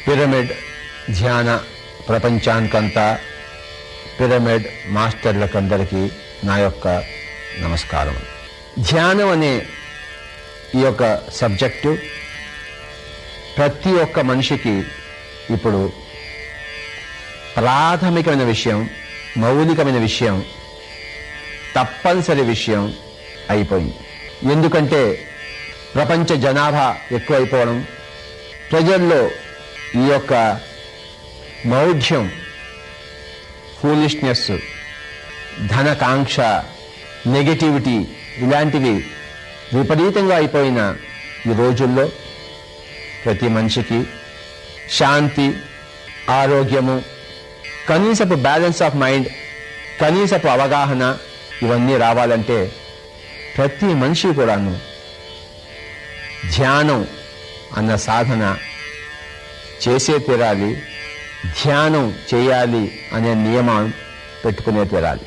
Pyramid ధ్యాన ప్రపంచానికంతా pyramid మాస్టర్లకందరికీ నా యొక్క నమస్కారం. ధ్యానం అనే ఈ యొక్క సబ్జెక్టు ప్రతి ఒక్క మనిషికి ఇప్పుడు ప్రాథమికమైన విషయం, మౌలికమైన విషయం, తప్పనిసరి విషయం అయిపోయింది. ఎందుకంటే ప్రపంచ జనాభా ఎక్కువైపోవడం, ప్రజల్లో ఈ యొక్క మౌఢ్యం, ఫూలిష్నెస్, ధనకాంక్ష, నెగటివిటీ ఇలాంటివి విపరీతంగా అయిపోయిన ఈ రోజుల్లో ప్రతి మనిషికి శాంతి, ఆరోగ్యము, కనీసపు బ్యాలెన్స్ ఆఫ్ మైండ్, కనీసపు అవగాహన ఇవన్నీ రావాలంటే ప్రతి మనిషి కూడాను ధ్యానం అన్న సాధన చేసే తీరాలి, ధ్యానం చేయాలి అనే నియమం పెట్టుకునే తీరాలి.